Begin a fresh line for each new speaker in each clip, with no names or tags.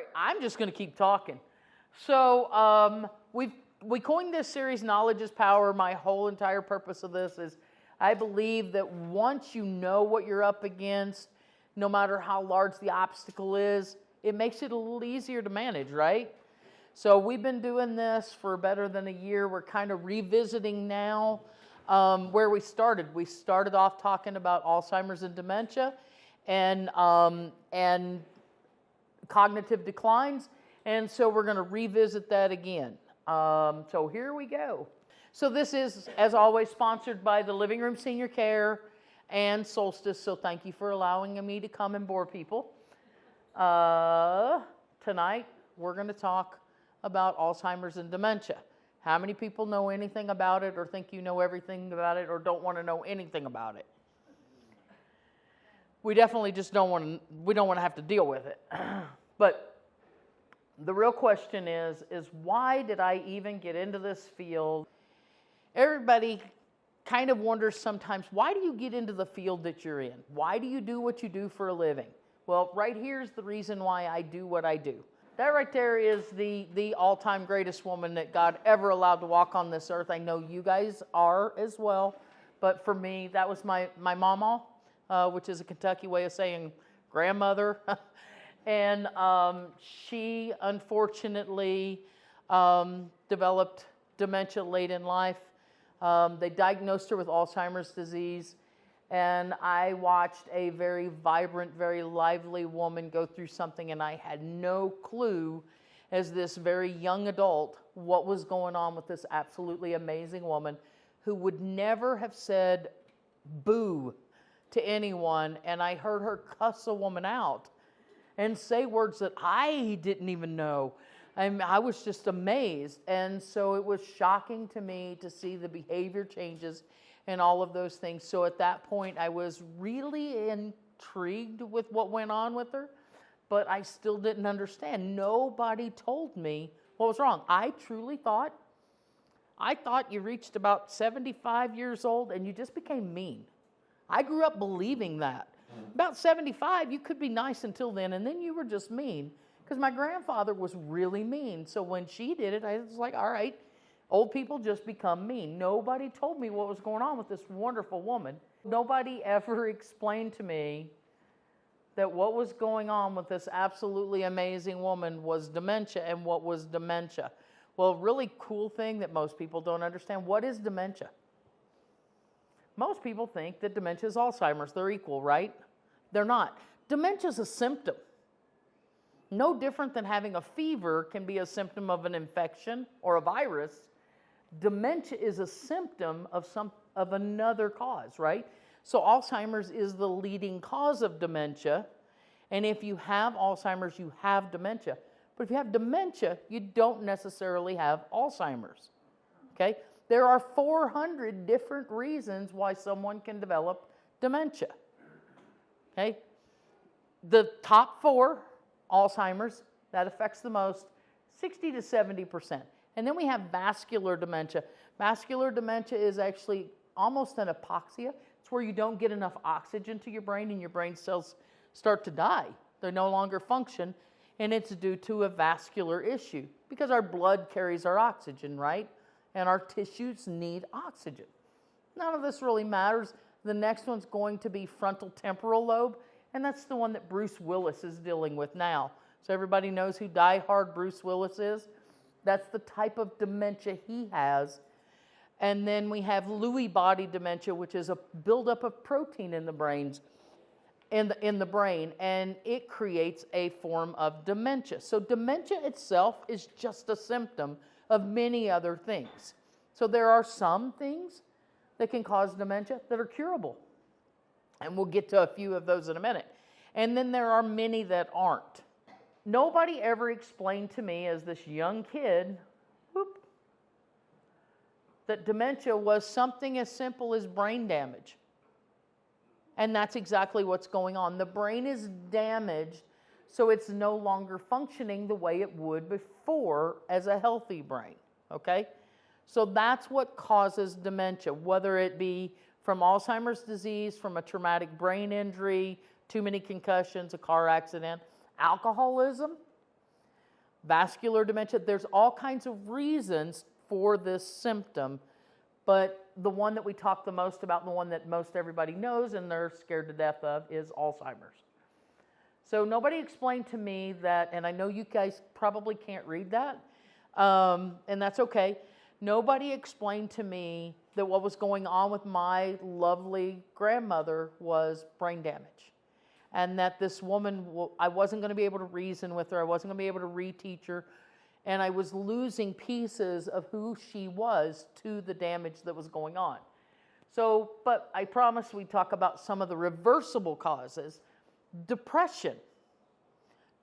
right, I'm just going to keep talking. So we coined this series, Knowledge is Power. My whole entire purpose of this is I believe that once you know what you're up against, no matter how large the obstacle is, it makes it a little easier to manage, right? So we've been doing this for better than a year. We're kind of revisiting now where we started. We started off talking about Alzheimer's and dementia and cognitive declines, and so we're going to revisit that again. So here we go. So this is, as always, sponsored by the Living Room Senior Care and Solstice, so thank you for allowing me to come and bore people. Tonight, we're going to talk about Alzheimer's and dementia. How many people know anything about it or think you know everything about it or don't want to know anything about it? We definitely just don't want to have to deal with it. But the real question is why did I even get into this field? Everybody kind of wonders sometimes, why do you get into the field that you're in? Why do you do what you do for a living? Well, right here's the reason why I do what I do. That right there is the all-time greatest woman that God ever allowed to walk on this earth. I know you guys are as well, but for me, that was my mama, which is a Kentucky way of saying grandmother. And she unfortunately developed dementia late in life. They diagnosed her with Alzheimer's disease, and I watched a very vibrant, very lively woman go through something, and I had no clue as this very young adult what was going on with this absolutely amazing woman who would never have said boo to anyone, and I heard her cuss a woman out and say words that I didn't even know. I was just amazed. And so it was shocking to me to see the behavior changes and all of those things. So at that point, I was really intrigued with what went on with her, but I still didn't understand. Nobody told me what was wrong. I thought you reached about 75 years old and you just became mean. I grew up believing that. About 75, you could be nice until then, and then you were just mean. Because my grandfather was really mean. So when she did it, I was like, all right, old people just become mean. Nobody told me what was going on with this wonderful woman. Nobody ever explained to me that what was going on with this absolutely amazing woman was dementia. And what was dementia? Well, a really cool thing that most people don't understand, what is dementia? Most people think that dementia is Alzheimer's. They're equal, right? They're not. Dementia is a symptom. No different than having a fever can be a symptom of an infection or a virus. Dementia is a symptom of another cause, right? So Alzheimer's is the leading cause of dementia. And if you have Alzheimer's, you have dementia. But if you have dementia, you don't necessarily have Alzheimer's. Okay? There are 400 different reasons why someone can develop dementia. Okay? The top 4, Alzheimer's, that affects the most, 60 to 70%. And then we have vascular dementia. Vascular dementia is actually almost an apoxia. It's where you don't get enough oxygen to your brain and your brain cells start to die. They no longer function, and it's due to a vascular issue because our blood carries our oxygen, right? And our tissues need oxygen. None of this really matters. The next one's going to be frontal temporal lobe, and that's the one that Bruce Willis is dealing with now. So everybody knows who Die Hard Bruce Willis is. That's the type of dementia he has. And then we have Lewy body dementia, which is a buildup of protein in the brains, in the brain, and it creates a form of dementia. So dementia itself is just a symptom of many other things. So there are some things that can cause dementia that are curable. And we'll get to a few of those in a minute. And then there are many that aren't. Nobody ever explained to me as this young kid, that dementia was something as simple as brain damage. And that's exactly what's going on. The brain is damaged, so it's no longer functioning the way it would before as a healthy brain, okay? So that's what causes dementia, whether it be from Alzheimer's disease, from a traumatic brain injury, too many concussions, a car accident, alcoholism, vascular dementia. There's all kinds of reasons for this symptom, but the one that we talk the most about, the one that most everybody knows and they're scared to death of, is Alzheimer's. So nobody explained to me that, and I know you guys probably can't read that, and that's okay. Nobody explained to me that what was going on with my lovely grandmother was brain damage. And that this woman, I wasn't going to be able to reason with her, I wasn't going to be able to reteach her, and I was losing pieces of who she was to the damage that was going on. So, but I promised we'd talk about some of the reversible causes. Depression.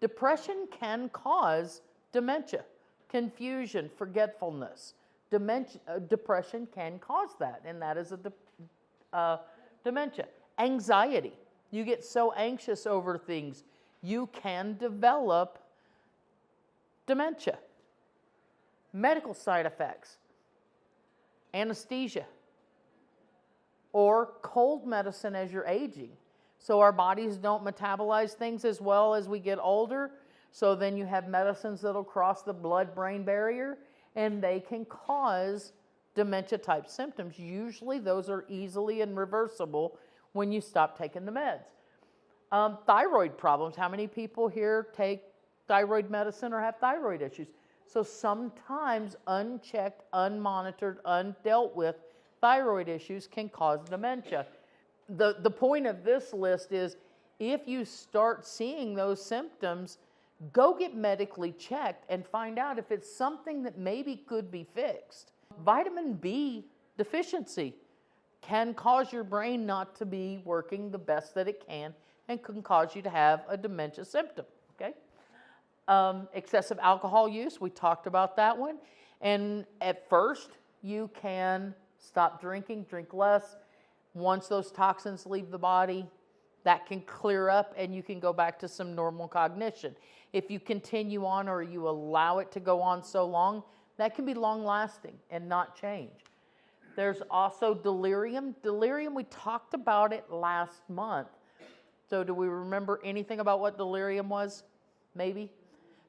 Depression can cause dementia, confusion, forgetfulness. Depression can cause that, and that is a dementia. Anxiety. You get so anxious over things, you can develop dementia. Medical side effects. Anesthesia. Or cold medicine as you're aging. So our bodies don't metabolize things as well as we get older. So then you have medicines that'll cross the blood-brain barrier, and they can cause dementia-type symptoms. Usually those are easily and reversible when you stop taking the meds. Thyroid problems. How many people here take thyroid medicine or have thyroid issues? So sometimes unchecked, unmonitored, undealt with thyroid issues can cause dementia. The point of this list is if you start seeing those symptoms, go get medically checked and find out if it's something that maybe could be fixed. Vitamin B deficiency can cause your brain not to be working the best that it can and can cause you to have a dementia symptom, okay? Excessive alcohol use, we talked about that one. And at first, you can stop drinking, drink less. Once those toxins leave the body, that can clear up and you can go back to some normal cognition. If you continue on or you allow it to go on so long, that can be long-lasting and not change. There's also delirium. Delirium, we talked about it last month. So do we remember anything about what delirium was? Maybe?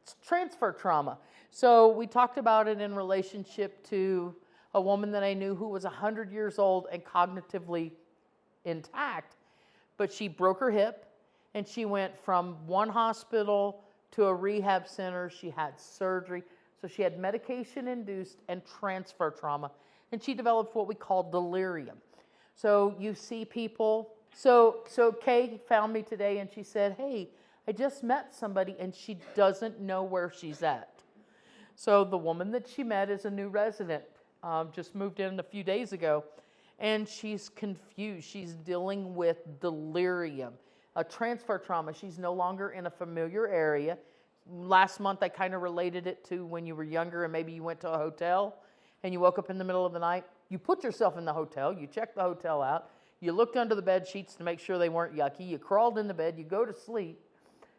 It's transfer trauma. So we talked about it in relationship to a woman that I knew who was 100 years old and cognitively intact, but she broke her hip and she went from one hospital to a rehab center. She had surgery. So she had medication-induced and transfer trauma, and she developed what we call delirium. So you see people. So Kay found me today and she said, hey, I just met somebody and she doesn't know where she's at. So the woman that she met is a new resident, just moved in a few days ago, and she's confused. She's dealing with delirium, a transfer trauma. She's no longer in a familiar area. Last month I kind of related it to when you were younger and maybe you went to a hotel and you woke up in the middle of the night. You put yourself in the hotel, you checked the hotel out, you looked under the bed sheets to make sure they weren't yucky, you crawled in the bed, you go to sleep,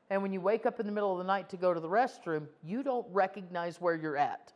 and when you wake up in the middle of the night to go to the restroom, you don't recognize where you're at.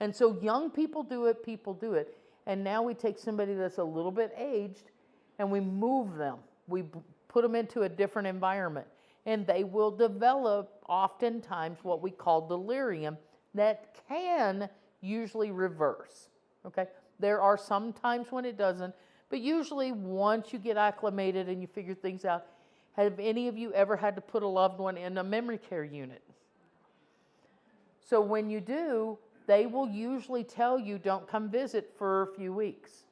And so young people do it, and now we take somebody that's a little bit aged and we move them. We put them into a different environment, and they will develop oftentimes what we call delirium that can usually reverse, okay? There are some times when it doesn't, but usually once you get acclimated and you figure things out. Have any of you ever had to put a loved one in a memory care unit? So when you do, they will usually tell you don't come visit for a few weeks.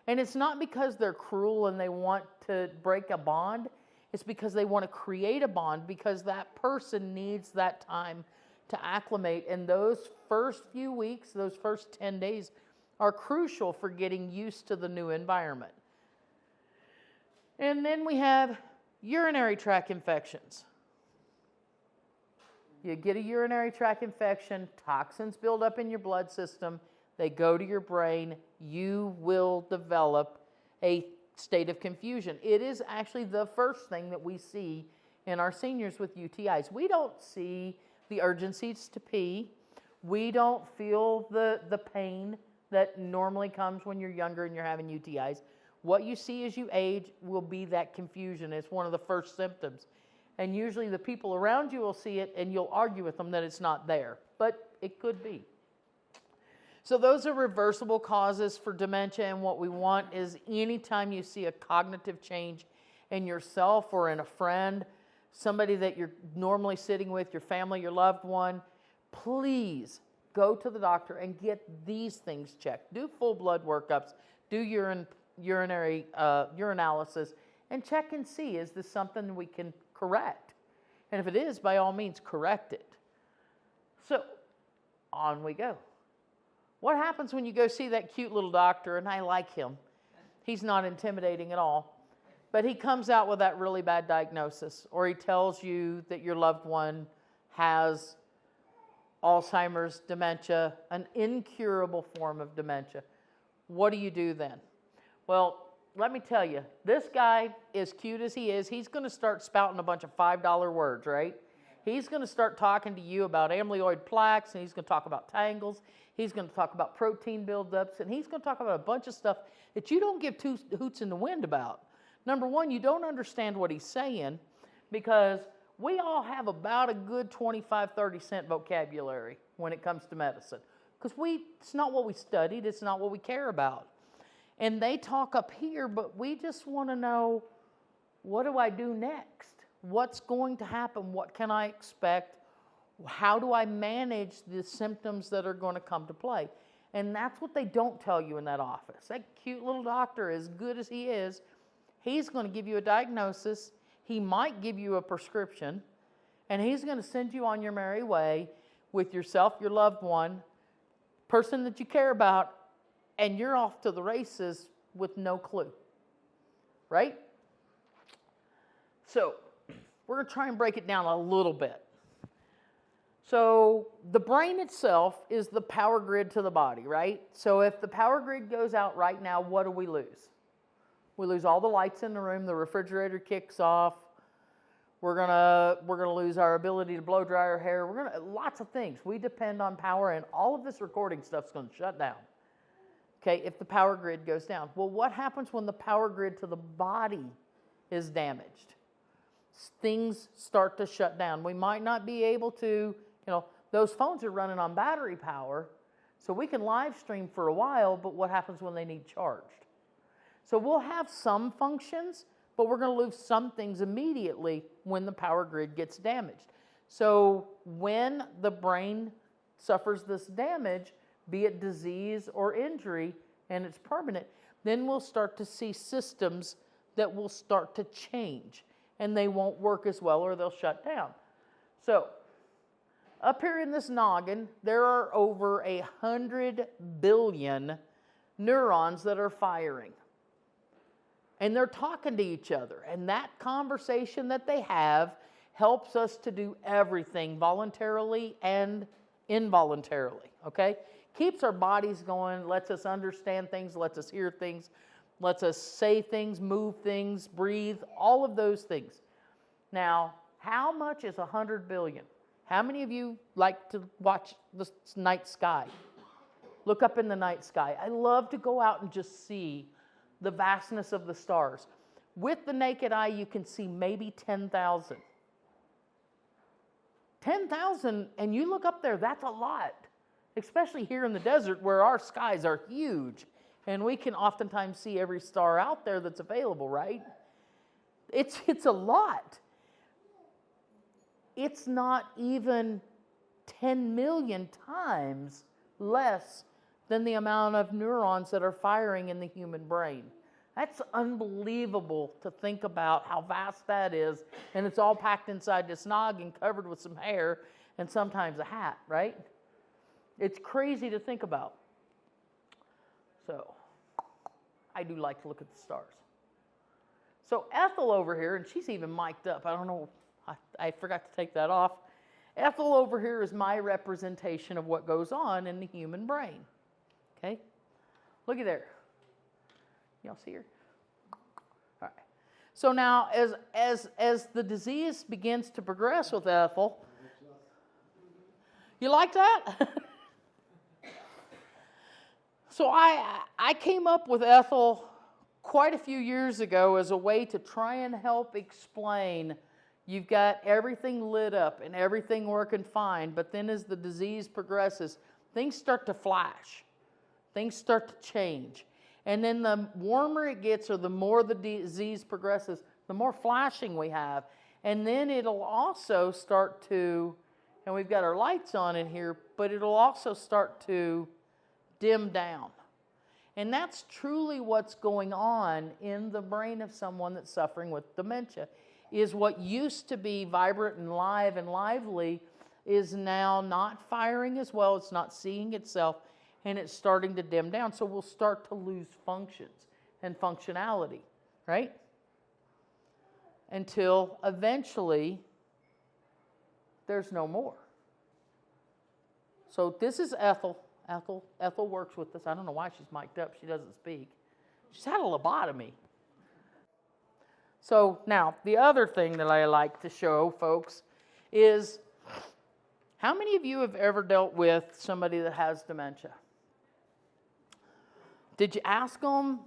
And it's not because they're cruel and they want to break a bond. It's because they want to create a bond because that person needs that time to acclimate. And those first few weeks, those first 10 days are crucial for getting used to the new environment. And then we have urinary tract infections. You get a urinary tract infection, toxins build up in your blood system, they go to your brain, you will develop a state of confusion. It is actually the first thing that we see in our seniors with UTIs. We don't see the urgencies to pee. We don't feel the pain that normally comes when you're younger and you're having UTIs. What you see as you age will be that confusion. It's one of the first symptoms. And usually the people around you will see it and you'll argue with them that it's not there. But it could be. So those are reversible causes for dementia, and what we want is anytime you see a cognitive change in yourself or in a friend, somebody that you're normally sitting with, your family, your loved one, please go to the doctor and get these things checked. Do full blood workups, do urinalysis, and check and see, is this something we can correct? And if it is, by all means, correct it. So, on we go. What happens when you go see that cute little doctor, and I like him. He's not intimidating at all. But he comes out with that really bad diagnosis, or he tells you that your loved one has Alzheimer's, dementia, an incurable form of dementia. What do you do then? Well, let me tell you, this guy, as cute as he is, he's going to start spouting a bunch of $5 words, right? He's going to start talking to you about amyloid plaques, and he's going to talk about tangles. He's going to talk about protein buildups, and he's going to talk about a bunch of stuff that you don't give two hoots in the wind about. Number one, you don't understand what he's saying because we all have about a good 25, 30-cent vocabulary when it comes to medicine because it's not what we studied, it's not what we care about. And they talk up here, but we just want to know, what do I do next? What's going to happen? What can I expect? How do I manage the symptoms that are going to come to play? And that's what they don't tell you in that office. That cute little doctor, as good as he is, he's going to give you a diagnosis. He might give you a prescription, and he's going to send you on your merry way with yourself, your loved one, person that you care about, and you're off to the races with no clue, right? So we're going to try and break it down a little bit. So the brain itself is the power grid to the body, right? So if the power grid goes out right now, what do we lose? We lose all the lights in the room, the refrigerator kicks off, we're gonna lose our ability to blow dry our hair, lots of things. We depend on power, and all of this recording stuff's gonna shut down. Okay, if the power grid goes down. Well, what happens when the power grid to the body is damaged? Things start to shut down. We might not be able to, those phones are running on battery power, so we can live stream for a while, but what happens when they need charged? So we'll have some functions, but we're going to lose some things immediately when the power grid gets damaged. So when the brain suffers this damage, be it disease or injury, and it's permanent, then we'll start to see systems that will start to change, and they won't work as well or they'll shut down. So up here in this noggin, there are over 100 billion neurons that are firing. And they're talking to each other. And that conversation that they have helps us to do everything voluntarily and involuntarily, okay? Keeps our bodies going, lets us understand things, lets us hear things, lets us say things, move things, breathe, all of those things. Now, how much is 100 billion? How many of you like to watch the night sky? Look up in the night sky. I love to go out and just see the vastness of the stars. With the naked eye, you can see maybe 10,000. 10,000, and you look up there, that's a lot. Especially here in the desert where our skies are huge. And we can oftentimes see every star out there that's available, right? It's a lot. It's not even 10 million times less than the amount of neurons that are firing in the human brain. That's unbelievable to think about how vast that is, and it's all packed inside this noggin covered with some hair and sometimes a hat, right? It's crazy to think about. So, I do like to look at the stars. So Ethel over here, and she's even mic'd up. I don't know, I forgot to take that off. Ethel over here is my representation of what goes on in the human brain. Okay? Looky there. Y'all see her? All right. So now, as the disease begins to progress with Ethel, you like that? So I came up with Ethel quite a few years ago as a way to try and help explain You've got everything lit up and everything working fine, but then as the disease progresses, things start to flash. Things start to change. And then the warmer it gets or the more the disease progresses, the more flashing we have. And then it'll also start to, and we've got our lights on in here, but it'll also start to dim down. And that's truly what's going on in the brain of someone that's suffering with dementia, is what used to be vibrant and live and lively is now not firing as well, it's not seeing itself, and it's starting to dim down. So we'll start to lose functions and functionality, right? Until eventually there's no more. So this is Ethel. Ethel works with us. I don't know why she's mic'd up. She doesn't speak. She's had a lobotomy. So now, the other thing that I like to show folks is, how many of you have ever dealt with somebody that has dementia? Did you ask them,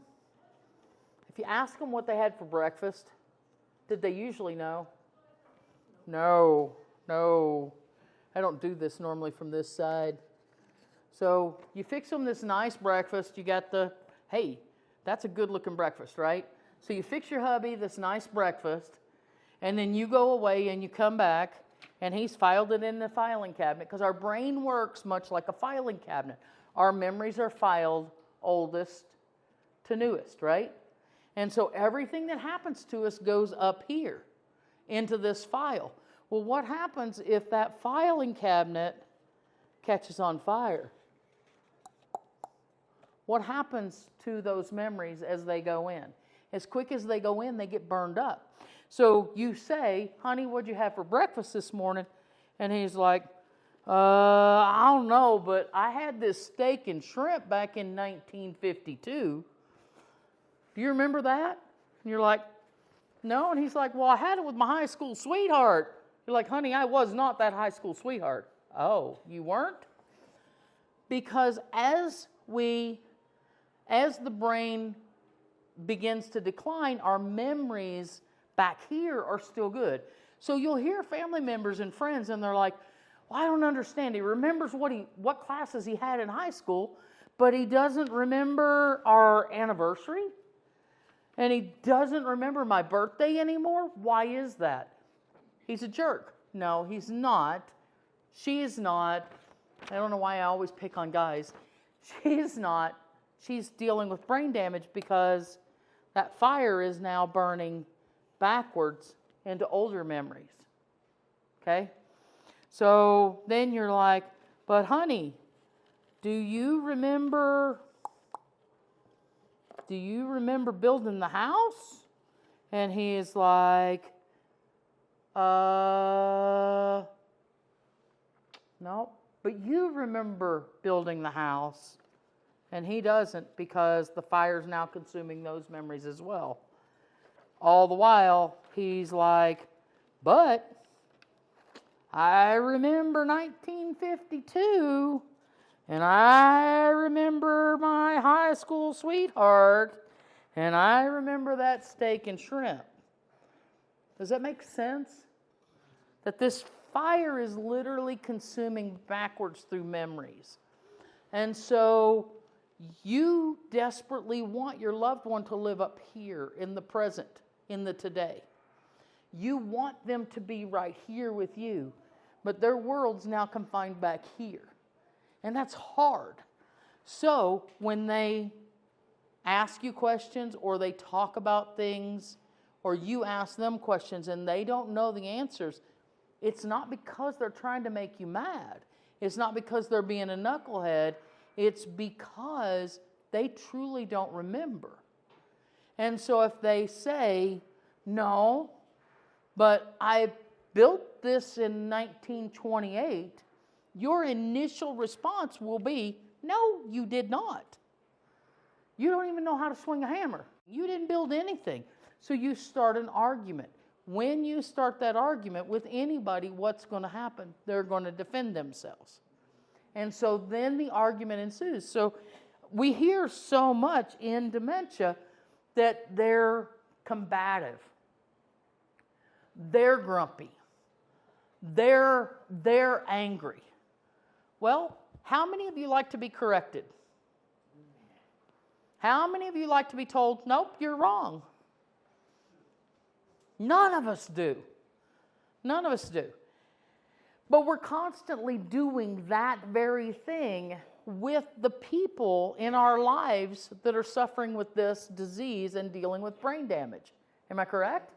if you ask them what they had for breakfast, did they usually know? No. I don't do this normally from this side. So you fix them this nice breakfast. You got hey, that's a good looking breakfast, right? So you fix your hubby this nice breakfast, and then you go away and you come back, and he's filed it in the filing cabinet, because our brain works much like a filing cabinet. Our memories are filed oldest to newest, right? And so everything that happens to us goes up here into this file. Well, what happens if that filing cabinet catches on fire? What happens to those memories as they go in? As quick as they go in, they get burned up. So you say, honey, what'd you have for breakfast this morning? And he's like, I don't know, but I had this steak and shrimp back in 1952. Do you remember that? And you're like, no. And he's like, well, I had it with my high school sweetheart. You're like, honey, I was not that high school sweetheart. Oh, you weren't? Because as the brain begins to decline, our memories back here are still good. So you'll hear family members and friends, and they're like, well, I don't understand. He remembers what classes he had in high school, but he doesn't remember our anniversary, and he doesn't remember my birthday anymore. Why is that? He's a jerk. No, he's not. She is not. I don't know why I always pick on guys. She is not. She's dealing with brain damage because that fire is now burning backwards into older memories. Okay? So then you're like, but honey, do you remember building the house? And he is like, no. But you remember building the house. And he doesn't, because the fire's now consuming those memories as well. All the while, he's like, but I remember 1952, and I remember my high school sweetheart, and I remember that steak and shrimp. Does that make sense? That this fire is literally consuming backwards through memories. And so you desperately want your loved one to live up here in the present, in the today. You want them to be right here with you, but their world's now confined back here. And that's hard. So when they ask you questions, or they talk about things, or you ask them questions and they don't know the answers, it's not because they're trying to make you mad. It's not because they're being a knucklehead. It's because they truly don't remember. And so if they say, no, but I built this in 1928, your initial response will be, no, you did not. You don't even know how to swing a hammer. You didn't build anything. So you start an argument. When you start that argument with anybody, what's going to happen? They're going to defend themselves. And so then the argument ensues. So we hear so much in dementia that they're combative. they're grumpy, they're angry. Well, how many of you like to be corrected? How many of you like to be told, nope, you're wrong? None of us do. None of us do. But we're constantly doing that very thing with the people in our lives that are suffering with this disease and dealing with brain damage. Am I correct?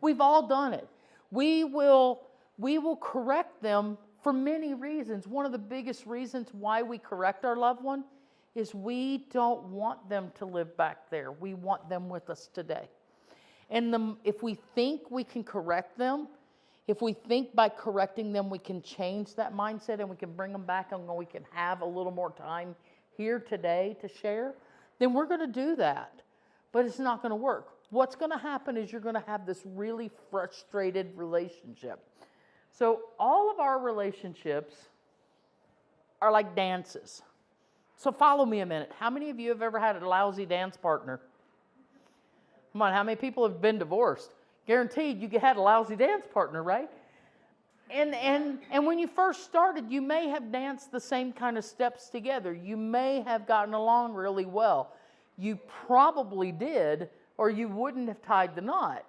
We've all done it. We will correct them for many reasons. One of the biggest reasons why we correct our loved one is we don't want them to live back there. We want them with us today. And if we think we can correct them, if we think by correcting them we can change that mindset and we can bring them back and we can have a little more time here today to share, then we're going to do that. But it's not going to work. What's going to happen is you're going to have this really frustrated relationship. So all of our relationships are like dances. So follow me a minute. How many of you have ever had a lousy dance partner? Come on, how many people have been divorced? Guaranteed you had a lousy dance partner, right? And when you first started, you may have danced the same kind of steps together. You may have gotten along really well. You probably did, or you wouldn't have tied the knot.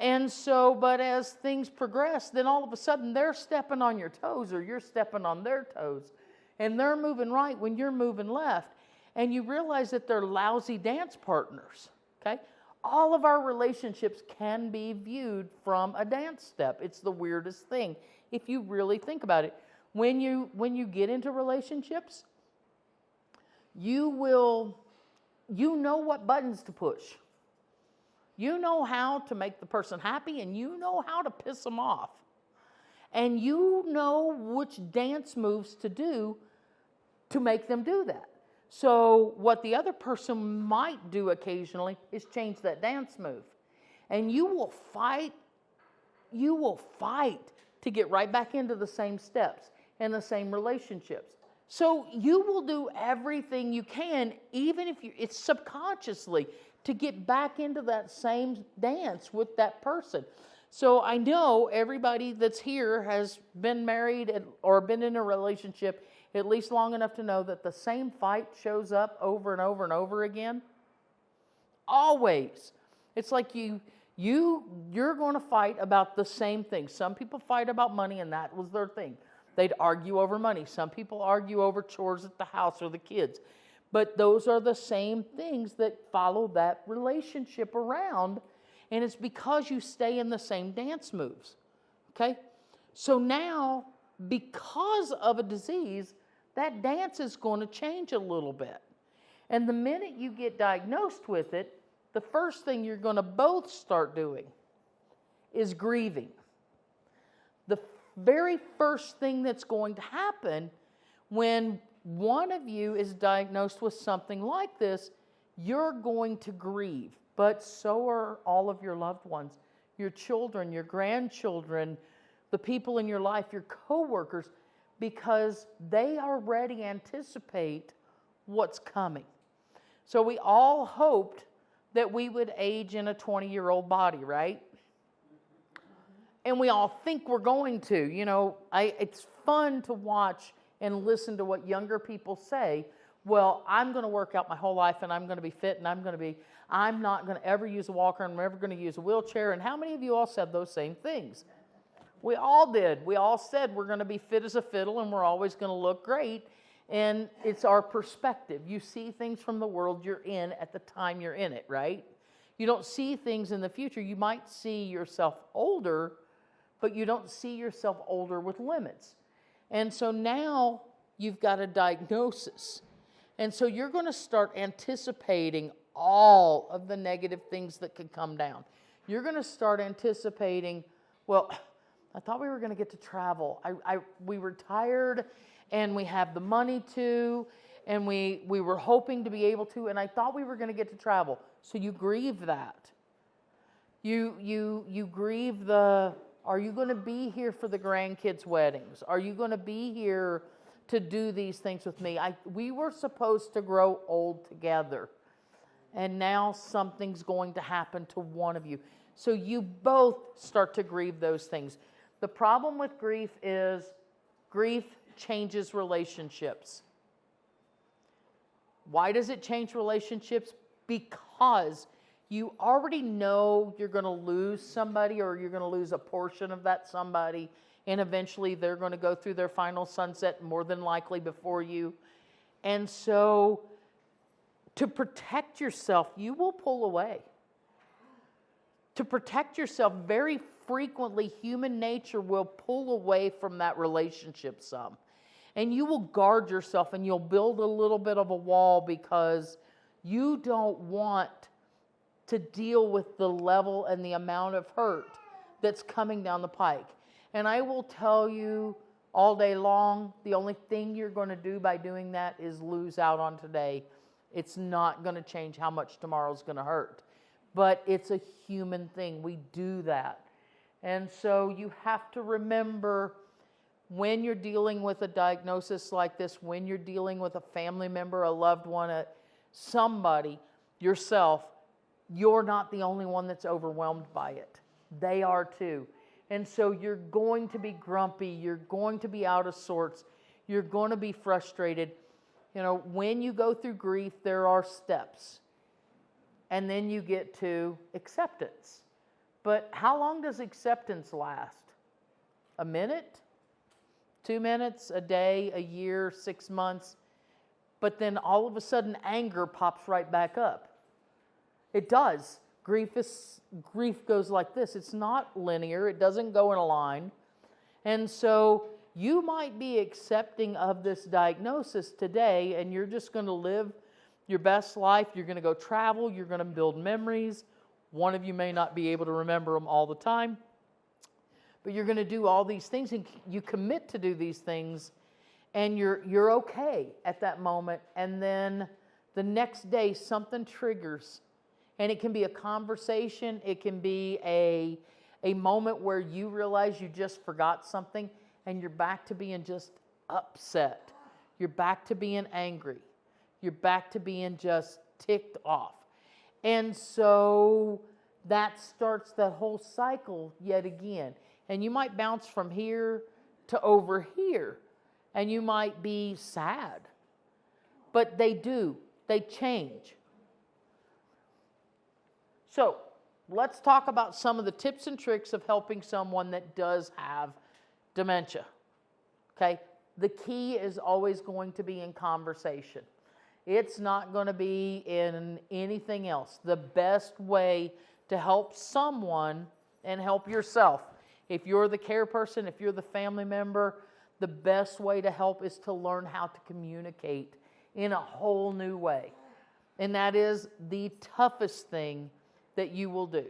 And so, but as things progress, then all of a sudden they're stepping on your toes or you're stepping on their toes. And they're moving right when you're moving left. And you realize that they're lousy dance partners, okay? All of our relationships can be viewed from a dance step. It's the weirdest thing if you really think about it. When you get into relationships, you know what buttons to push. You know how to make the person happy and you know how to piss them off. And you know which dance moves to do to make them do that. So what the other person might do occasionally is change that dance move. And you will fight to get right back into the same steps and the same relationships. So you will do everything you can, even if it's subconsciously, to get back into that same dance with that person. So I know everybody that's here has been married or been in a relationship at least long enough to know that the same fight shows up over and over and over again. Always. It's like you're going to fight about the same thing. Some people fight about money, and that was their thing. They'd argue over money. Some people argue over chores at the house or the kids. But those are the same things that follow that relationship around, and it's because you stay in the same dance moves. Okay? So now, because of a disease, that dance is going to change a little bit. And the minute you get diagnosed with it, the first thing you're going to both start doing is grieving. The very first thing that's going to happen when one of you is diagnosed with something like this, you're going to grieve. But so are all of your loved ones, your children, your grandchildren, the people in your life, your coworkers, because they already anticipate what's coming. So we all hoped that we would age in a 20-year-old body, right? And we all think we're going to. You know, it's fun to watch and listen to what younger people say. Well, I'm going to work out my whole life and I'm going to be fit and I'm not going to ever use a walker and I'm never going to use a wheelchair. And how many of you all said those same things? We all did. We all said we're going to be fit as a fiddle and we're always going to look great. And it's our perspective. You see things from the world you're in at the time you're in it, right? You don't see things in the future. You might see yourself older, but you don't see yourself older with limits. And so now you've got a diagnosis. And so you're going to start anticipating all of the negative things that could come down. You're going to start anticipating, well, I thought we were going to get to travel. We retired and we have the money to, and we were hoping to be able to, and I thought we were going to get to travel. So you grieve that. You grieve the, are you going to be here for the grandkids' weddings? Are you going to be here to do these things with me? We were supposed to grow old together, and now something's going to happen to one of you. So you both start to grieve those things. The problem with grief is grief changes relationships. Why does it change relationships? Because you already know you're going to lose somebody, or you're going to lose a portion of that somebody, and eventually they're going to go through their final sunset more than likely before you. And so to protect yourself, you will pull away. To protect yourself, very frequently human nature will pull away from that relationship some. And you will guard yourself, and you'll build a little bit of a wall because you don't want to deal with the level and the amount of hurt that's coming down the pike. And I will tell you all day long, the only thing you're going to do by doing that is lose out on today. It's not going to change how much tomorrow's going to hurt. But it's a human thing. We do that. And so you have to remember, when you're dealing with a diagnosis like this, when you're dealing with a family member, a loved one, somebody, yourself, you're not the only one that's overwhelmed by it. They are too. And so you're going to be grumpy. You're going to be out of sorts. You're going to be frustrated. You know, when you go through grief, there are steps. And then you get to acceptance. But how long does acceptance last? A minute? 2 minutes? A day? A year? 6 months? But then all of a sudden anger pops right back up. It does. Grief goes like this. It's not linear. It doesn't go in a line. And so you might be accepting of this diagnosis today, and you're just going to live your best life. You're going to go travel. You're going to build memories. One of you may not be able to remember them all the time, but you're going to do all these things, and you commit to do these things, and you're okay at that moment. And then the next day something triggers, and it can be a conversation. It can be a moment where you realize you just forgot something, and you're back to being just upset. You're back to being angry. You're back to being just ticked off. And so that starts that whole cycle yet again. And you might bounce from here to over here, and you might be sad. But they change. So let's talk about some of the tips and tricks of helping someone that does have dementia. Okay? The key is always going to be in conversation. It's not going to be in anything else. The best way to help someone and help yourself, if you're the care person, if you're the family member, the best way to help is to learn how to communicate in a whole new way. And that is the toughest thing that you will do,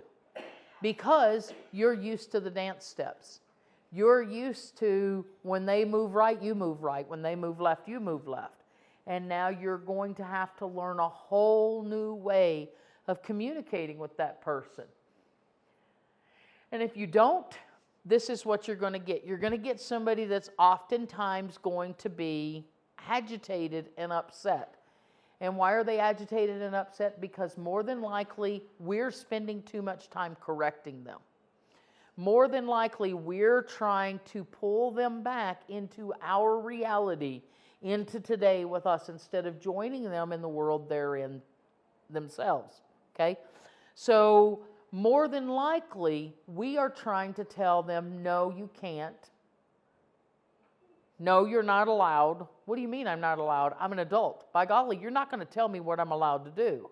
because you're used to the dance steps. You're used to when they move right, you move right. When they move left, you move left. And now you're going to have to learn a whole new way of communicating with that person. And if you don't, this is what you're going to get. You're going to get somebody that's oftentimes going to be agitated and upset. And why are they agitated and upset? Because more than likely, we're spending too much time correcting them. More than likely, we're trying to pull them back into our reality, into today with us, instead of joining them in the world they're in themselves. Okay? So more than likely, we are trying to tell them, no, you can't. No, you're not allowed. What do you mean I'm not allowed? I'm an adult. By golly, you're not going to tell me what I'm allowed to do.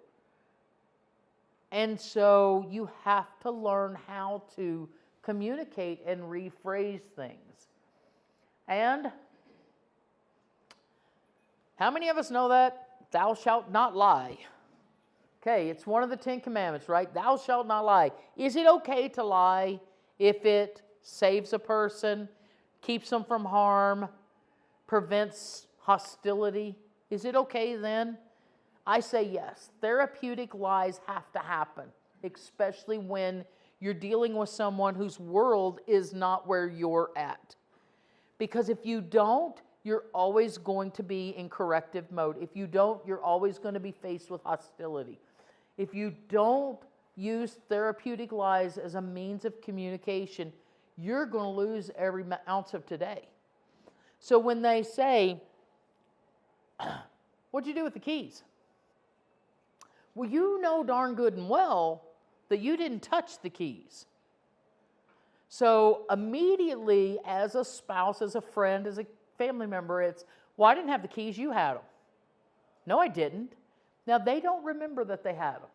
And so you have to learn how to communicate and rephrase things. And how many of us know that? Thou shalt not lie. Okay, it's one of the 10 Commandments, right? Thou shalt not lie. Is it okay to lie if it saves a person, keeps them from harm, prevents hostility? Is it okay then? I say yes. Therapeutic lies have to happen, especially when you're dealing with someone whose world is not where you're at. Because if you don't, you're always going to be in corrective mode. If you don't, you're always going to be faced with hostility. If you don't use therapeutic lies as a means of communication, you're going to lose every ounce of today. So when they say, what'd you do with the keys? Well, you know darn good and well that you didn't touch the keys. So immediately, as a spouse, as a friend, as a family member, it's, well, I didn't have the keys, you had them. No, I didn't. Now, they don't remember that they had them.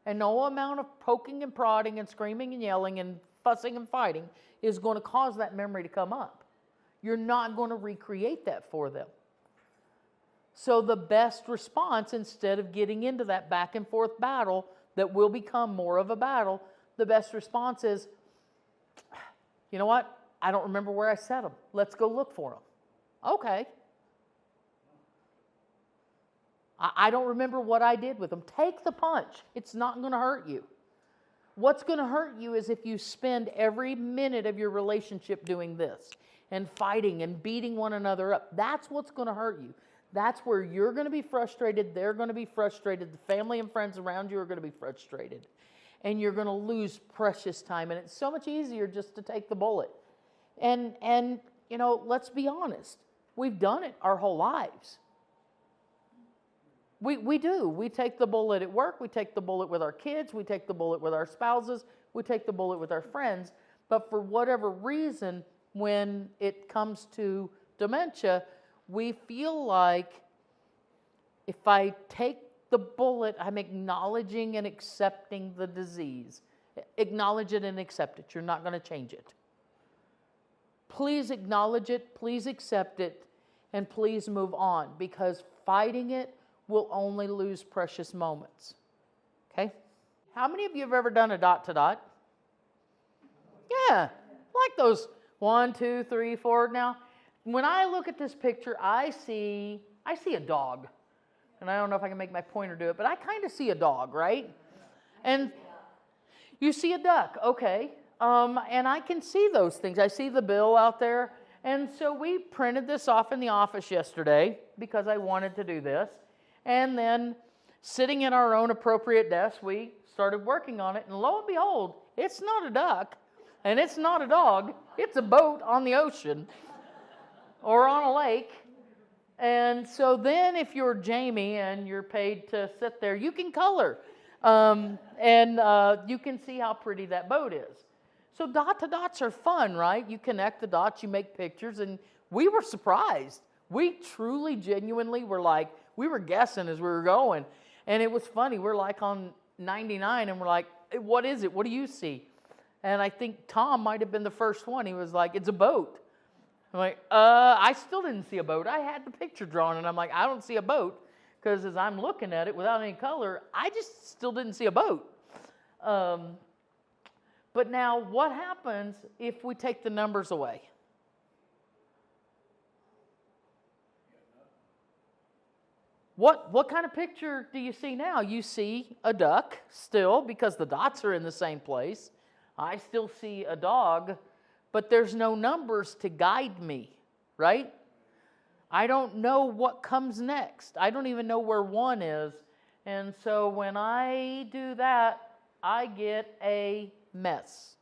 And no amount of poking and prodding and screaming and yelling and fussing and fighting is going to cause that memory to come up. You're not going to recreate that for them. So the best response, instead of getting into that back and forth battle that will become more of a battle, the best response is, you know what? I don't remember where I set them. Let's go look for them. Okay. I don't remember what I did with them. Take the punch. It's not going to hurt you. What's going to hurt you is if you spend every minute of your relationship doing this and fighting and beating one another up. That's what's going to hurt you. That's where you're going to be frustrated. They're going to be frustrated. The family and friends around you are going to be frustrated. And you're going to lose precious time. And it's so much easier just to take the bullet. And you know, let's be honest. We've done it our whole lives. We do. We take the bullet at work. We take the bullet with our kids. We take the bullet with our spouses. We take the bullet with our friends. But for whatever reason, when it comes to dementia, we feel like if I take the bullet, I'm acknowledging and accepting the disease. Acknowledge it and accept it. You're not going to change it. Please acknowledge it. Please accept it. And please move on, because fighting it will only lose precious moments. Okay? How many of you have ever done a dot to dot? Yeah, like those 1, 2, 3, 4. Now, when I look at this picture, I see a dog. And I don't know if I can make my pointer do it, but I kind of see a dog, right? And you see a duck, okay. And I can see those things. I see the bill out there. And so we printed this off in the office yesterday because I wanted to do this. And then sitting in our own appropriate desk, we started working on it. And lo and behold, it's not a duck and it's not a dog. It's a boat on the ocean or on a lake. And so then if you're Jamie and you're paid to sit there, you can color. And you can see how pretty that boat is. So dot to dots are fun, right? You connect the dots, you make pictures, and we were surprised. We truly, genuinely were like, we were guessing as we were going. And it was funny. We're like on 99 and we're like, what is it? What do you see? And I think Tom might have been the first one. He was like, it's a boat. I'm like, I still didn't see a boat. I had the picture drawn and I'm like, I don't see a boat. Because as I'm looking at it without any color, I just still didn't see a boat. But now what happens if we take the numbers away? What kind of picture do you see now? You see a duck still, because the dots are in the same place. I still see a dog, but there's no numbers to guide me, right? I don't know what comes next. I don't even know where 1 is. And so when I do that, I get a mess.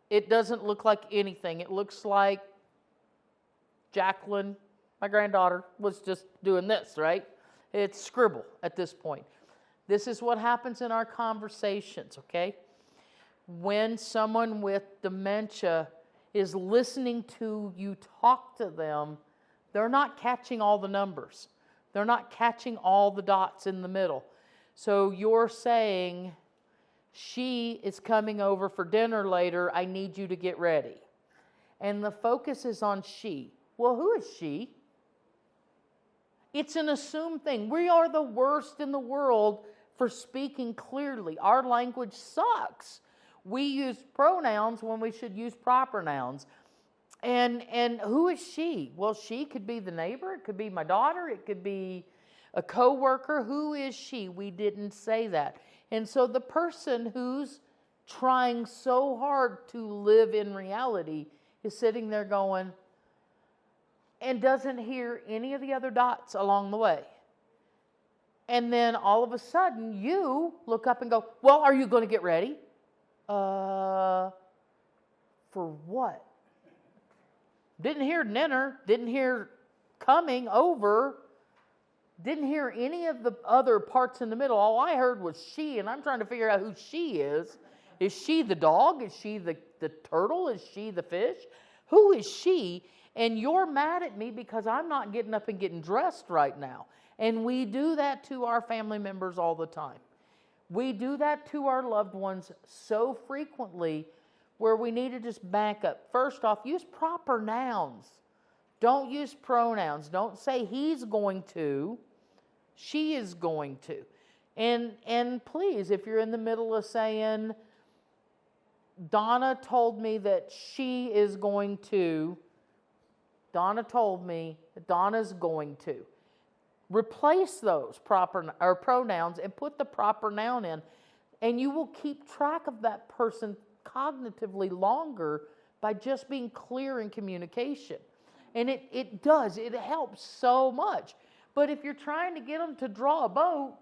It doesn't look like anything. It looks like Jacqueline, my granddaughter, was just doing this, right? It's scribble at this point. This is what happens in our conversations, okay? When someone with dementia is listening to you talk to them, they're not catching all the numbers. They're not catching all the dots in the middle. So you're saying, she is coming over for dinner later, I need you to get ready. And the focus is on she. Well, who is she? It's an assumed thing. We are the worst in the world for speaking clearly. Our language sucks. We use pronouns when we should use proper nouns. And who is she? Well, she could be the neighbor. It could be my daughter. It could be a coworker. Who is she? We didn't say that. And so the person who's trying so hard to live in reality is sitting there going, and doesn't hear any of the other dots along the way. And then all of a sudden you look up and go, well, are you going to get ready? For what? Didn't hear dinner, didn't hear coming over, didn't hear any of the other parts in the middle. All I heard was she, and I'm trying to figure out who she is. Is she the dog? Is she the turtle? Is she the fish? Who is she? And you're mad at me because I'm not getting up and getting dressed right now. And we do that to our family members all the time. We do that to our loved ones so frequently, where we need to just back up. First off, use proper nouns. Don't use pronouns. Don't say he's going to, she is going to. And please, if you're in the middle of saying, Donna told me that she is going to, Donna told me that Donna's going to. Replace those proper or pronouns and put the proper noun in, and you will keep track of that person cognitively longer by just being clear in communication. And it does. It helps so much. But if you're trying to get them to draw a boat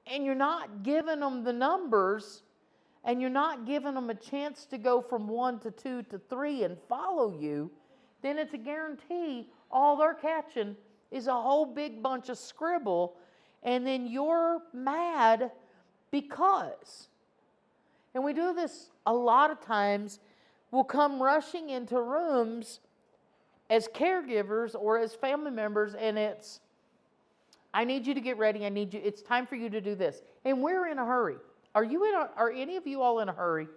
and you're not giving them the numbers and you're not giving them a chance to go from 1 to 2 to 3 and follow you, then it's a guarantee all they're catching is a whole big bunch of scribble, and then you're mad because. And we do this a lot of times. We'll come rushing into rooms as caregivers or as family members, and it's, I need you to get ready. It's time for you to do this. And we're in a hurry. Are any of you all in a hurry?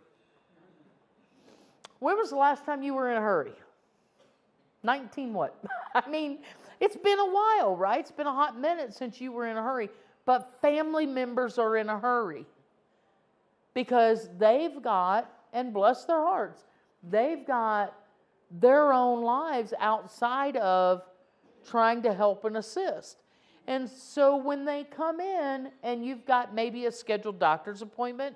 When was the last time you were in a hurry? 19 what? I mean, it's been a while, right? It's been a hot minute since you were in a hurry. But family members are in a hurry because they've got, and bless their hearts, they've got their own lives outside of trying to help and assist. And so when they come in and you've got maybe a scheduled doctor's appointment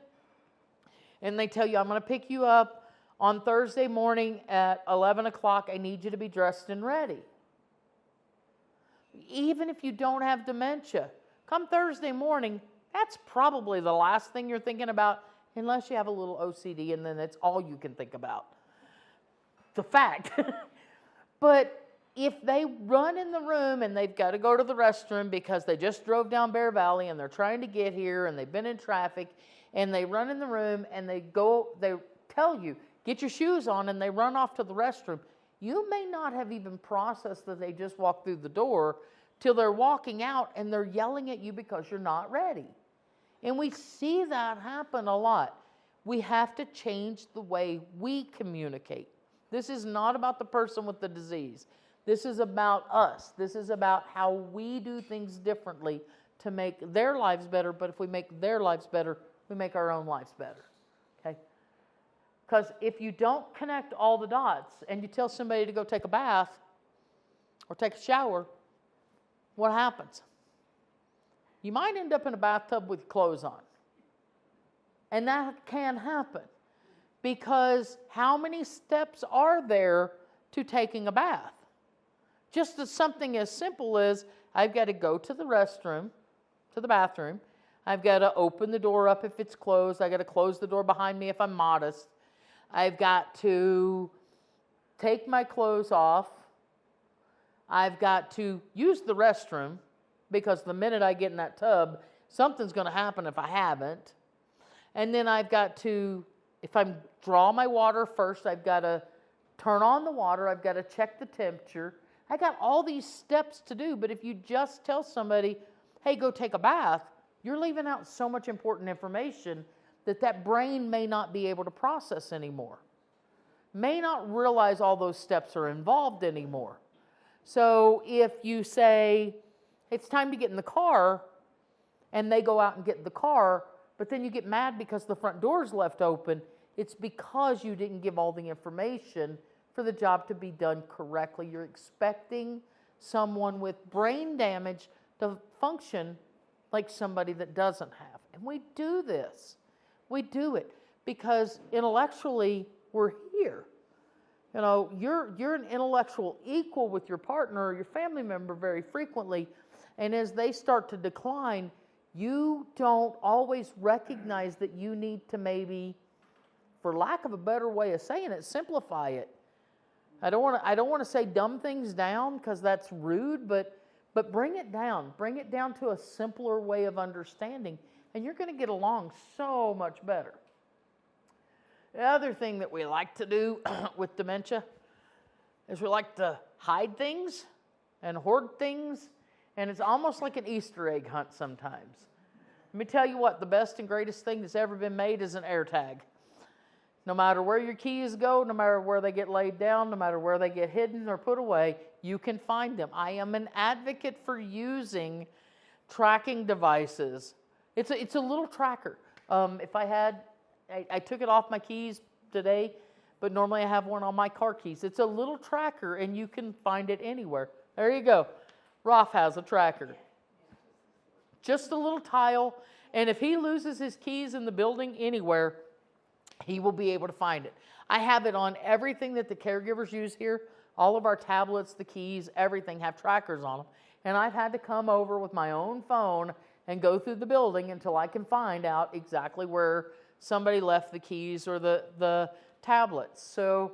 and they tell you, I'm going to pick you up on Thursday morning at 11 o'clock, I need you to be dressed and ready. Even if you don't have dementia, come Thursday morning, that's probably the last thing you're thinking about, unless you have a little OCD, and then that's all you can think about. The fact. But if they run in the room and they've got to go to the restroom because they just drove down Bear Valley and they're trying to get here and they've been in traffic, and they run in the room and they tell you, get your shoes on, and they run off to the restroom, you may not have even processed that they just walked through the door till they're walking out and they're yelling at you because you're not ready. And we see that happen a lot. We have to change the way we communicate. This is not about the person with the disease. This is about us. This is about how we do things differently to make their lives better. But if we make their lives better, we make our own lives better. Okay? Because if you don't connect all the dots and you tell somebody to go take a bath or take a shower, what happens? You might end up in a bathtub with clothes on. And that can happen. Because how many steps are there to taking a bath? Just as something as simple as I've got to go to the restroom, to the bathroom. I've got to open the door up if it's closed. I've got to close the door behind me if I'm modest. I've got to take my clothes off. I've got to use the restroom because the minute I get in that tub, something's going to happen if I haven't. And then I've got to, if I draw my water first, I've got to turn on the water. I've got to check the temperature. I got all these steps to do, but if you just tell somebody, hey, go take a bath, you're leaving out so much important information that brain may not be able to process anymore. May not realize all those steps are involved anymore. So if you say, it's time to get in the car, and they go out and get in the car, but then you get mad because the front door's left open, it's because you didn't give all the information for the job to be done correctly. You're expecting someone with brain damage to function like somebody that doesn't have. And we do this. We do it because intellectually we're here. You know, you're an intellectual equal with your partner or your family member very frequently, and as they start to decline, you don't always recognize that you need to maybe, for lack of a better way of saying it, simplify it. I don't want to say dumb things down because that's rude, but bring it down. Bring it down to a simpler way of understanding, and you're going to get along so much better. The other thing that we like to do with dementia is we like to hide things and hoard things, and it's almost like an Easter egg hunt sometimes. Let me tell you what, the best and greatest thing that's ever been made is an AirTag. No matter where your keys go, no matter where they get laid down, no matter where they get hidden or put away, you can find them. I am an advocate for using tracking devices. It's a little tracker. If I took it off my keys today, but normally I have one on my car keys. It's a little tracker, and you can find it anywhere. There you go. Rolf has a tracker. Just a little tile, and if he loses his keys in the building anywhere, he will be able to find it. I have it on everything that the caregivers use here. All of our tablets, the keys, everything have trackers on them. And I've had to come over with my own phone and go through the building until I can find out exactly where somebody left the keys or the tablets. So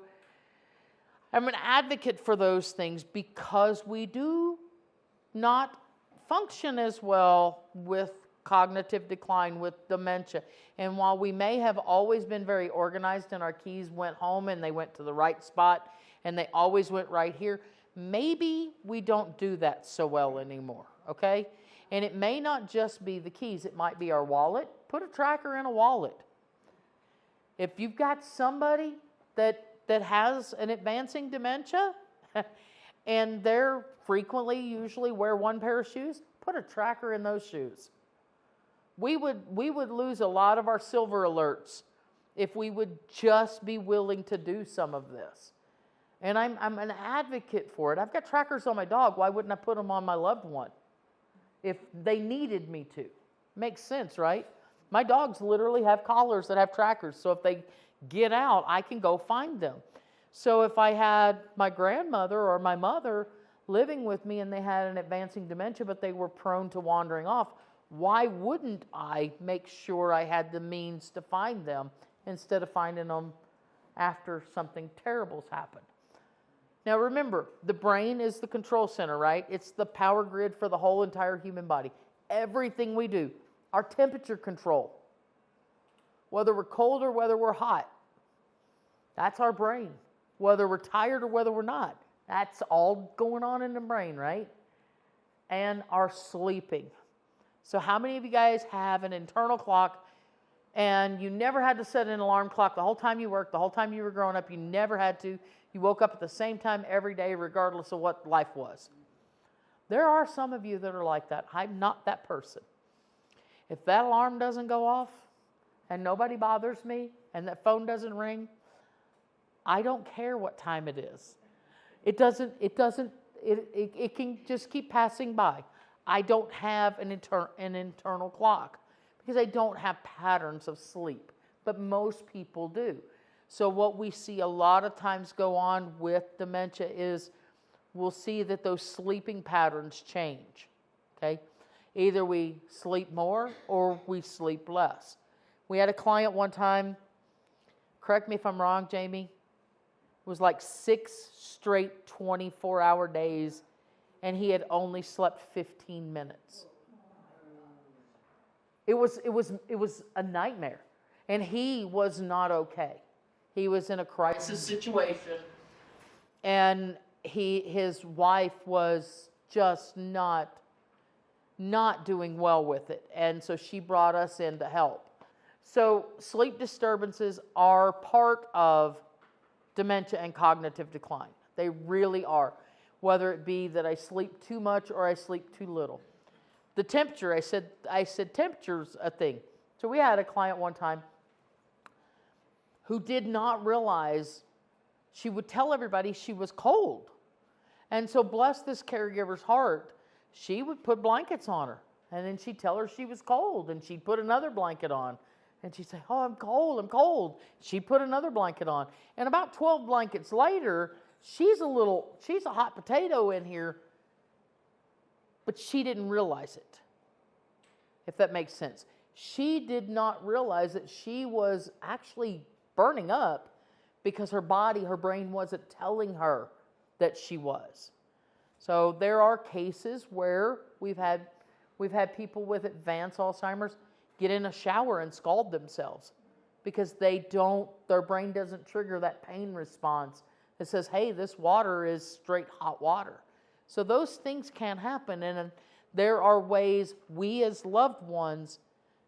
I'm an advocate for those things because we do not function as well with cognitive decline, with dementia. And while we may have always been very organized and our keys went home and they went to the right spot and they always went right here, maybe we don't do that so well anymore, okay? And it may not just be the keys. It might be our wallet. Put a tracker in a wallet. If you've got somebody that has an advancing dementia and they're usually wear one pair of shoes, put a tracker in those shoes. We would lose a lot of our silver alerts if we would just be willing to do some of this. And I'm an advocate for it. I've got trackers on my dog. Why wouldn't I put them on my loved one if they needed me to? Makes sense, right? My dogs literally have collars that have trackers, so if they get out, I can go find them. So if I had my grandmother or my mother living with me and they had an advancing dementia, but they were prone to wandering off, why wouldn't I make sure I had the means to find them instead of finding them after something terrible's happened? Now remember, the brain is the control center, right? It's the power grid for the whole entire human body. Everything we do, our temperature control, whether we're cold or whether we're hot, that's our brain. Whether we're tired or whether we're not, that's all going on in the brain, right? And our sleeping. So how many of you guys have an internal clock and you never had to set an alarm clock the whole time you worked, the whole time you were growing up, you never had to, you woke up at the same time every day regardless of what life was? There are some of you that are like that. I'm not that person. If that alarm doesn't go off and nobody bothers me and that phone doesn't ring, I don't care what time it is. It can just keep passing by. I don't have an internal clock because I don't have patterns of sleep, but most people do. So what we see a lot of times go on with dementia is we'll see that those sleeping patterns change, okay? Either we sleep more or we sleep less. We had a client one time, correct me if I'm wrong, Jamie, it was like 6 straight 24-hour days, and he had only slept 15 minutes. It was a nightmare, and he was not okay. He was in a crisis situation, and his wife was just not doing well with it, and so she brought us in to help. So sleep disturbances are part of dementia and cognitive decline. They really are. Whether it be that I sleep too much or I sleep too little. The temperature, I said temperature's a thing. So we had a client one time who did not realize she would tell everybody she was cold. And so bless this caregiver's heart, she would put blankets on her. And then she'd tell her she was cold and she'd put another blanket on. And she'd say, oh, I'm cold, I'm cold. She put another blanket on. And about 12 blankets later, she's a hot potato in here, but she didn't realize it, if that makes sense. She did not realize that she was actually burning up because her brain wasn't telling her that she was. So there are cases where we've had people with advanced Alzheimer's get in a shower and scald themselves because their brain doesn't trigger that pain response that says, hey, this water is straight hot water. So those things can happen, and there are ways we as loved ones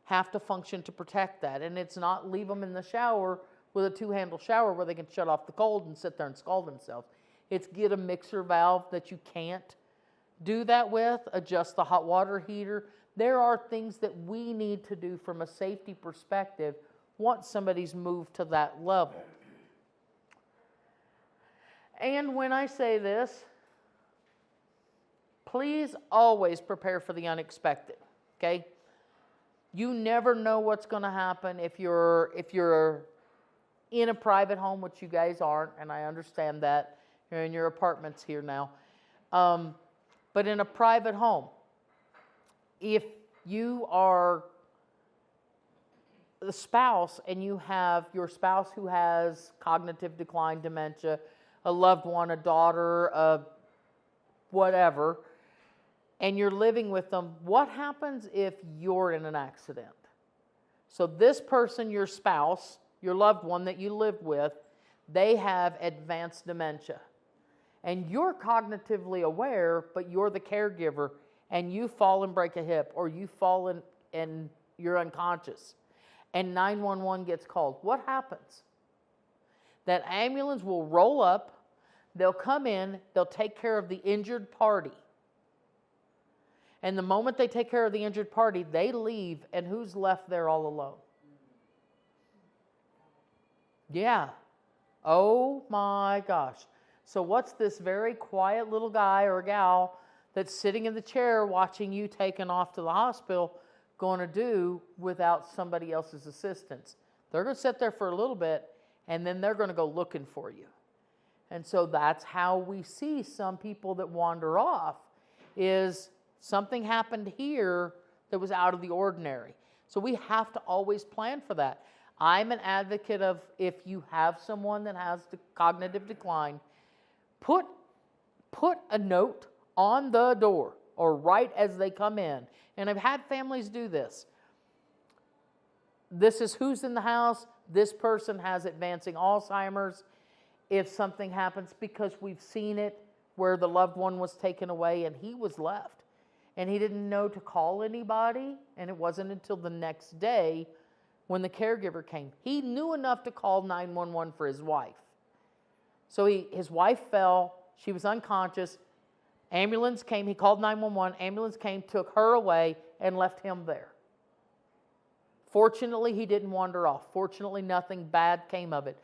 have to function to protect that. And it's not leave them in the shower with a 2-handle shower where they can shut off the cold and sit there and scald themselves. It's get a mixer valve that you can't do that with, adjust the hot water heater. There are things that we need to do from a safety perspective once somebody's moved to that level. And when I say this, please always prepare for the unexpected, okay? You never know what's going to happen if you're in a private home, which you guys aren't, and I understand that. You're in your apartments here now. But in a private home, if you are the spouse and you have your spouse who has cognitive decline, dementia, a loved one, a daughter, whatever, and you're living with them, what happens if you're in an accident? So this person, your spouse, your loved one that you live with, they have advanced dementia. And you're cognitively aware, but you're the caregiver, and you fall and break a hip, or you fall and you're unconscious, and 911 gets called. What happens? That ambulance will roll up, they'll come in, they'll take care of the injured party. And the moment they take care of the injured party, they leave, and who's left there all alone? Yeah. Oh my gosh. So what's this very quiet little guy or gal that's sitting in the chair watching you taken off to the hospital going to do without somebody else's assistance? They're going to sit there for a little bit, and then they're going to go looking for you. And so that's how we see some people that wander off, is something happened here that was out of the ordinary. So we have to always plan for that. I'm an advocate of, if you have someone that has the cognitive decline, put a note on the door or right as they come in. And I've had families do this. This is who's in the house. This person has advancing Alzheimer's. If something happens, because we've seen it where the loved one was taken away and he was left. And he didn't know to call anybody. And it wasn't until the next day when the caregiver came. He knew enough to call 911 for his wife. So his wife fell. She was unconscious. Ambulance came. He called 911. Ambulance came, took her away, and left him there. Fortunately, he didn't wander off. Fortunately, nothing bad came of it.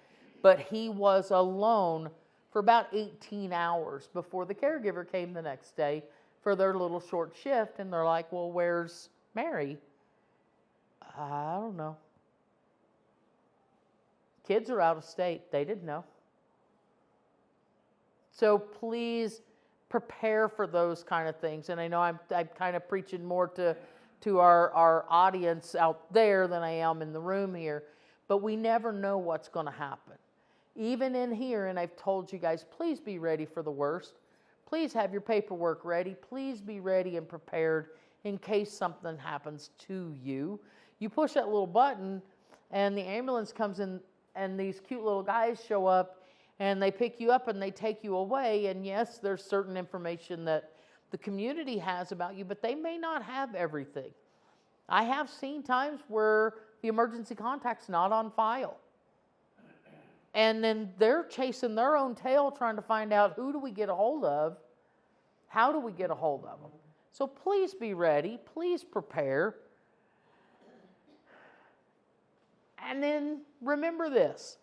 But he was alone for about 18 hours before the caregiver came the next day for their little short shift. And they're like, well, where's Mary? I don't know. Kids are out of state. They didn't know. So please prepare for those kind of things. And I know I'm kind of preaching more to our audience out there than I am in the room here. But we never know what's going to happen. Even in here, and I've told you guys, please be ready for the worst. Please have your paperwork ready. Please be ready and prepared in case something happens to you. You push that little button, and the ambulance comes in, and these cute little guys show up, and they pick you up, and they take you away. And yes, there's certain information that the community has about you, but they may not have everything. I have seen times where the emergency contact's not on file. And then they're chasing their own tail trying to find out, who do we get a hold of? How do we get a hold of them? So please be ready. Please prepare. And then remember this.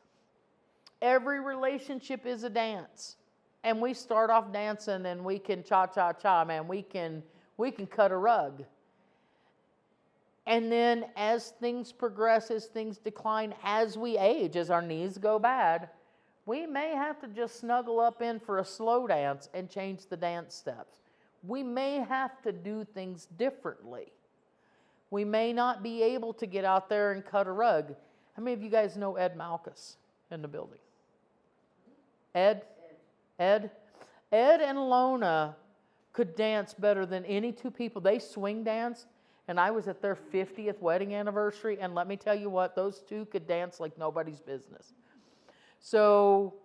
Every relationship is a dance. And we start off dancing and we can cha-cha-cha, man. We can cut a rug. And then as things progress, as things decline, as we age, as our knees go bad, we may have to just snuggle up in for a slow dance and change the dance steps. We may have to do things differently. We may not be able to get out there and cut a rug. How many of you guys know Ed Malkus in the building? Ed? Ed and Lona could dance better than any two people. They swing danced, and I was at their 50th wedding anniversary, and let me tell you what, those two could dance like nobody's business. So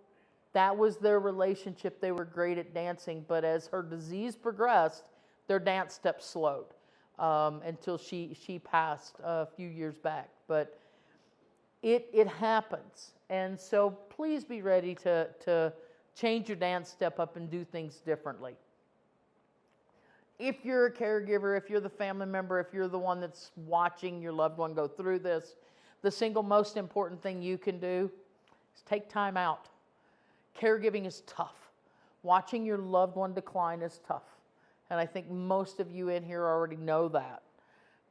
that was their relationship. They were great at dancing, but as her disease progressed, their dance steps slowed until she passed a few years back. But it happens. And so please be ready to change your dance step up and do things differently. If you're a caregiver, if you're the family member, if you're the one that's watching your loved one go through this, the single most important thing you can do is take time out. Caregiving is tough. Watching your loved one decline is tough. And I think most of you in here already know that.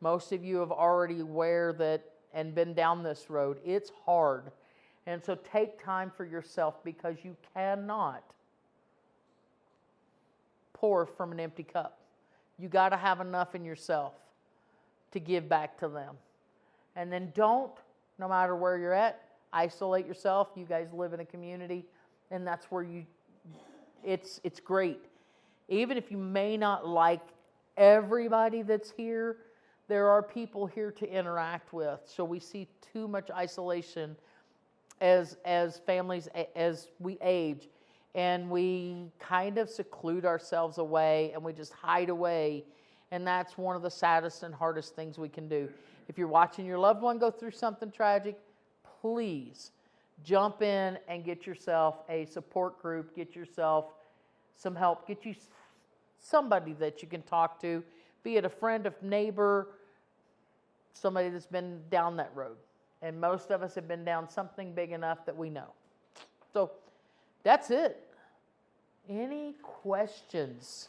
Most of you have already aware that and been down this road. It's hard. And so take time for yourself, because you cannot pour from an empty cup. You got to have enough in yourself to give back to them. And then don't, no matter where you're at, isolate yourself. You guys live in a community, and that's where it's great. Even if you may not like everybody that's here, there are people here to interact with. So we see too much isolation as families, as we age, and we kind of seclude ourselves away, and we just hide away. And that's one of the saddest and hardest things we can do. If you're watching your loved one go through something tragic, please jump in and get yourself a support group, get yourself some help, get you somebody that you can talk to, be it a friend, a neighbor, somebody that's been down that road. And most of us have been down something big enough that we know. So that's it. Any questions?